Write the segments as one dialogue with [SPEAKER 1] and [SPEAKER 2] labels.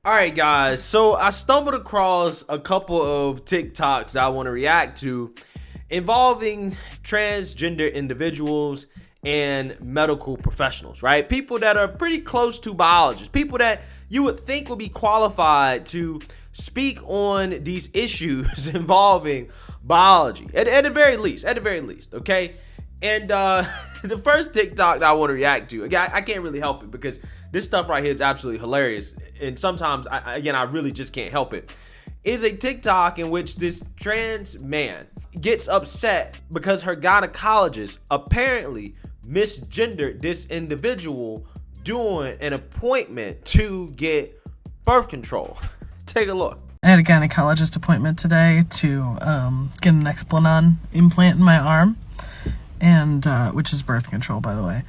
[SPEAKER 1] All right, guys. So I stumbled across a couple of TikToks that I want to react to involving transgender individuals and medical professionals, right? People that are pretty close to biologists, people that you would think would be qualified to speak on these issues involving biology, at the very least, okay? And the first TikTok that I want to react to, again, I can't really help it because this stuff right here is absolutely hilarious. And sometimes, I really just can't help it. Is a TikTok in which this trans man gets upset because her gynecologist apparently misgendered this individual during an appointment to get birth control. Take a look.
[SPEAKER 2] I had a gynecologist appointment today to get an Explanton implant in my arm, and which is birth control, by the way.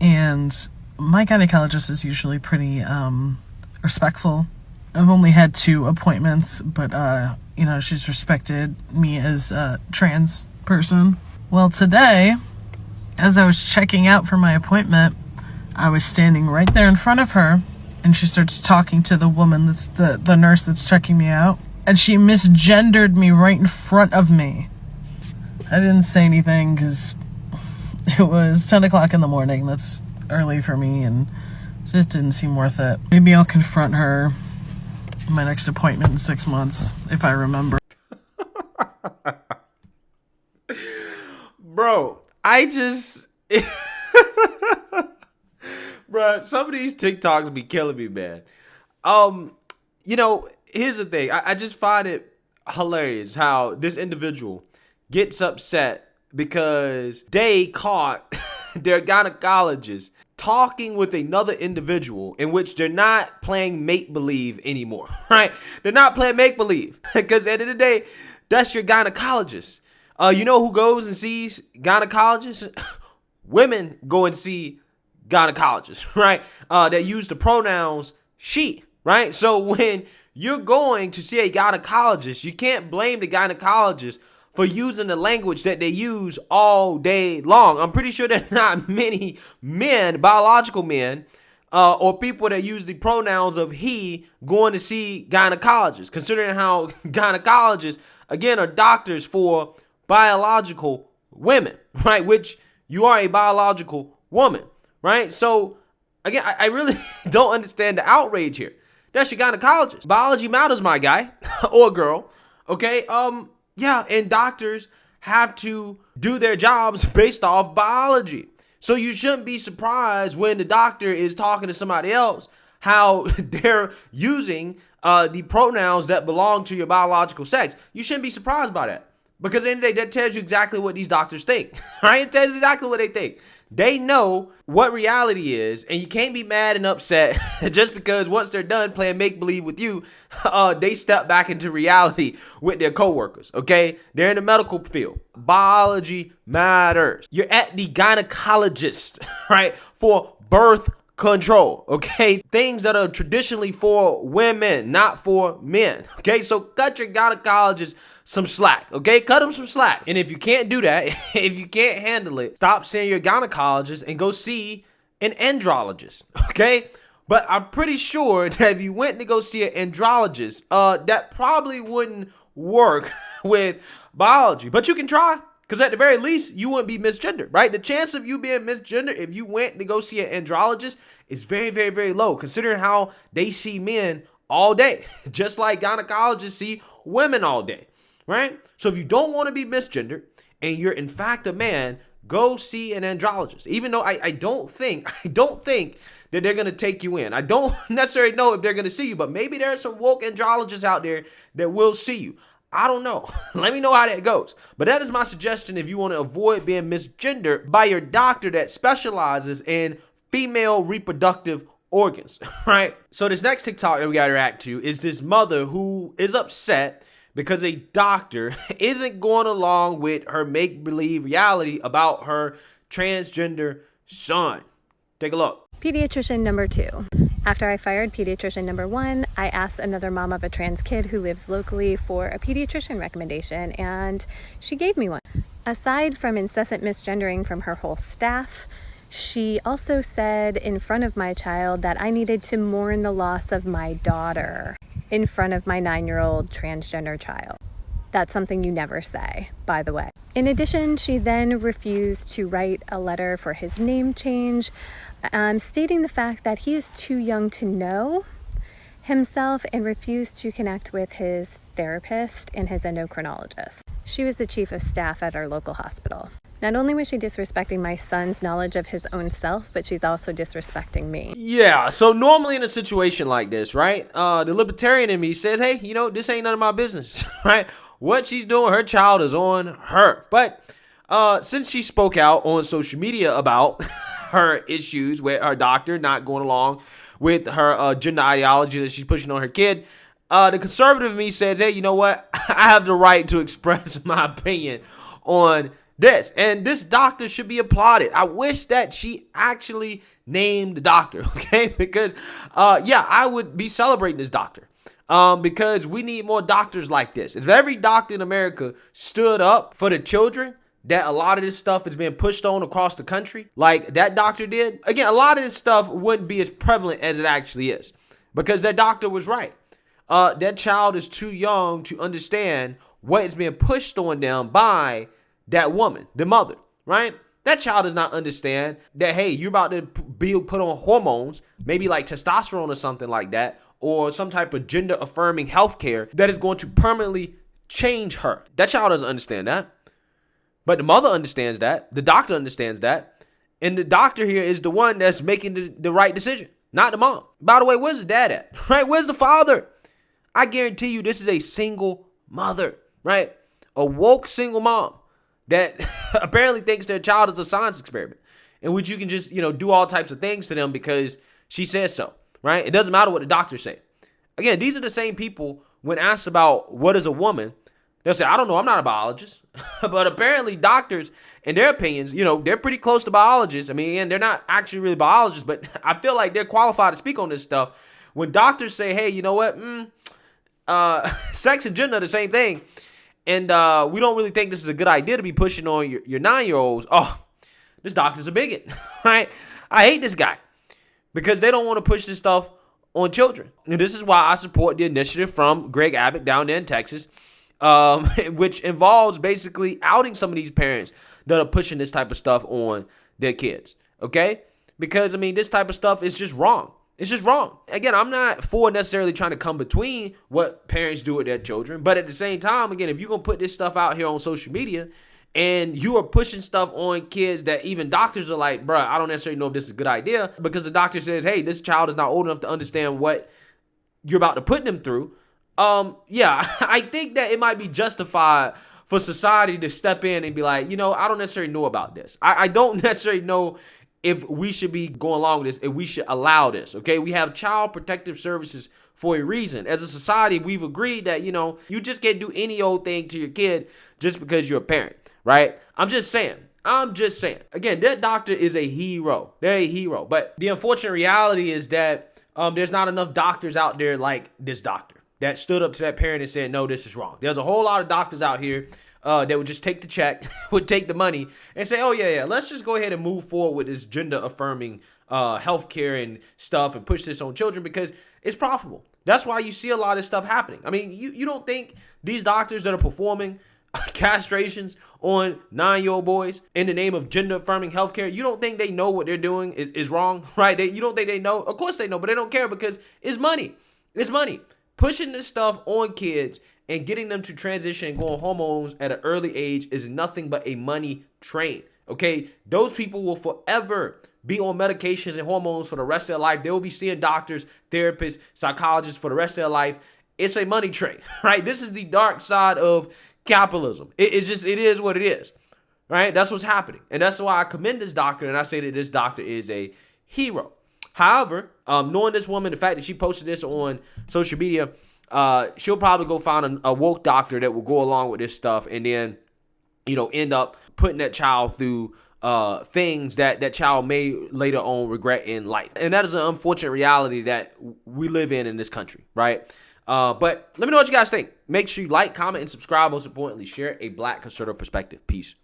[SPEAKER 2] And my gynecologist is usually pretty respectful. I've only had 2 appointments, but she's respected me as a trans person. Well, today, as I was checking out for my appointment, I was standing right there in front of her, and she starts talking to the woman that's the nurse that's checking me out, and she misgendered me right in front of me. I didn't say anything because it was 10 o'clock in the morning. That's early for me, and it just didn't seem worth it. Maybe I'll confront her in my next appointment in 6 months, if I remember.
[SPEAKER 1] Bro, bro, some of these TikToks be killing me, man. Here's the thing. I just find it hilarious how this individual gets upset because they caught their gynecologist talking with another individual in which they're not playing make-believe anymore, right? They're not playing make-believe because at the end of the day, that's your gynecologist. You know who goes and sees gynecologists? Women go and see gynecologists, right? That use the pronouns she, right? So when you're going to see a gynecologist, you can't blame the gynecologist for using the language that they use all day long. I'm pretty sure there's not many men, biological men, or people that use the pronouns of he going to see gynecologists, considering how gynecologists, again, are doctors for biological women, right? Which you are a biological woman, right? So, again, I really don't understand the outrage here. That's your gynecologist. Biology matters, my guy or girl, okay? Yeah, and doctors have to do their jobs based off biology. So you shouldn't be surprised when the doctor is talking to somebody else how they're using the pronouns that belong to your biological sex. You shouldn't be surprised by that. Because at the end of the day, that tells you exactly what these doctors think, right? It tells you exactly what they think. They know what reality is, and you can't be mad and upset just because once they're done playing make-believe with you, they step back into reality with their coworkers, okay? They're in the medical field. Biology matters. You're at the gynecologist, right, for birth control, okay? Things that are traditionally for women, not for men, okay? So cut your gynecologist some slack, okay? Cut them some slack. And if you can't do that, if you can't handle it, stop seeing your gynecologist and go see an andrologist, okay? But I'm pretty sure that if you went to go see an andrologist, that probably wouldn't work with biology. But you can try, because at the very least, you wouldn't be misgendered, right? The chance of you being misgendered if you went to go see an andrologist is very, very, very low, considering how they see men all day, just like gynecologists see women all day. Right? So if you don't want to be misgendered and you're in fact a man, go see an andrologist. Even though I don't think that they're going to take you in. I don't necessarily know if they're going to see you, but maybe there are some woke andrologists out there that will see you. I don't know. Let me know how that goes. But that is my suggestion if you want to avoid being misgendered by your doctor that specializes in female reproductive organs, right? So this next TikTok that we got to react to is this mother who is upset because a doctor isn't going along with her make-believe reality about her transgender son. Take a look.
[SPEAKER 3] Pediatrician number 2. After I fired pediatrician number 1, I asked another mom of a trans kid who lives locally for a pediatrician recommendation, and she gave me one. Aside from incessant misgendering from her whole staff, She also said in front of my child that I needed to mourn the loss of my daughter in front of my 9-year-old transgender child. That's something you never say, by the way. In addition, she then refused to write a letter for his name change, stating the fact that he is too young to know himself and refused to connect with his therapist and his endocrinologist. She was the chief of staff at our local hospital. Not only was she disrespecting my son's knowledge of his own self, but she's also disrespecting me.
[SPEAKER 1] Yeah, so normally in a situation like this, right, the libertarian in me says, hey, this ain't none of my business, right? What she's doing, her child is on her. But since she spoke out on social media about her issues with her doctor not going along with her gender ideology that she's pushing on her kid, the conservative in me says, hey, you know what? I have the right to express my opinion on this. And this doctor should be applauded. I wish that she actually named the doctor, okay? Because, I would be celebrating this doctor. Because we need more doctors like this. If every doctor in America stood up for the children that a lot of this stuff is being pushed on across the country, like that doctor did, again, a lot of this stuff wouldn't be as prevalent as it actually is. Because that doctor was right. That child is too young to understand what is being pushed on them by that woman, the mother, right? That child does not understand that, hey, you're about to be put on hormones, maybe like testosterone or something like that, or some type of gender affirming healthcare that is going to permanently change her. That child doesn't understand that. But the mother understands that. The doctor understands that. And the doctor here is the one that's making the right decision, not the mom. By the way, where's the dad at? Right? Where's the father? I guarantee you this is a single mother, right? A woke single mom that apparently thinks their child is a science experiment in which you can just, do all types of things to them because she says so, right? It doesn't matter what the doctors say. Again, these are the same people when asked about what is a woman, they'll say, I don't know, I'm not a biologist. But apparently doctors, in their opinions, they're pretty close to biologists. I mean, they're not actually really biologists, but I feel like they're qualified to speak on this stuff. When doctors say, hey, you know what, sex and gender are the same thing, and we don't really think this is a good idea to be pushing on your 9-year-olds. Oh, this doctor's a bigot, right? I hate this guy because they don't want to push this stuff on children. And this is why I support the initiative from Greg Abbott down there in Texas, which involves basically outing some of these parents that are pushing this type of stuff on their kids, okay? Because, this type of stuff is just wrong. It's just wrong. Again, I'm not for necessarily trying to come between what parents do with their children. But at the same time, again, if you're going to put this stuff out here on social media and you are pushing stuff on kids that even doctors are like, bruh, I don't necessarily know if this is a good idea because the doctor says, hey, this child is not old enough to understand what you're about to put them through. I think that it might be justified for society to step in and be like, I don't necessarily know about this. I don't necessarily know if we should be going along with this, if we should allow this, okay? We have child protective services for a reason. As a society, we've agreed that, you just can't do any old thing to your kid just because you're a parent, right? I'm just saying. Again, that doctor is a hero. They're a hero. But the unfortunate reality is that there's not enough doctors out there like this doctor that stood up to that parent and said, no, this is wrong. There's a whole lot of doctors out here that would just take the check, would take the money and say, oh, yeah, let's just go ahead and move forward with this gender-affirming healthcare and stuff and push this on children because it's profitable. That's why you see a lot of stuff happening. You don't think these doctors that are performing castrations on 9-year-old boys in the name of gender-affirming healthcare, you don't think they know what they're doing is wrong, right? You don't think they know? Of course they know, but they don't care because it's money. It's money. Pushing this stuff on kids and getting them to transition and go on hormones at an early age is nothing but a money train, okay? Those people will forever be on medications and hormones for the rest of their life. They will be seeing doctors, therapists, psychologists for the rest of their life. It's a money train, right? This is the dark side of capitalism. It is what it is, right? That's what's happening. And that's why I commend this doctor and I say that this doctor is a hero. However, knowing this woman, the fact that she posted this on social media, she'll probably go find a woke doctor that will go along with this stuff and then, end up putting that child through things that child may later on regret in life. And that is an unfortunate reality that we live in this country, right? But let me know what you guys think. Make sure you like, comment, and subscribe. Most importantly, share a Black conservative perspective. Peace.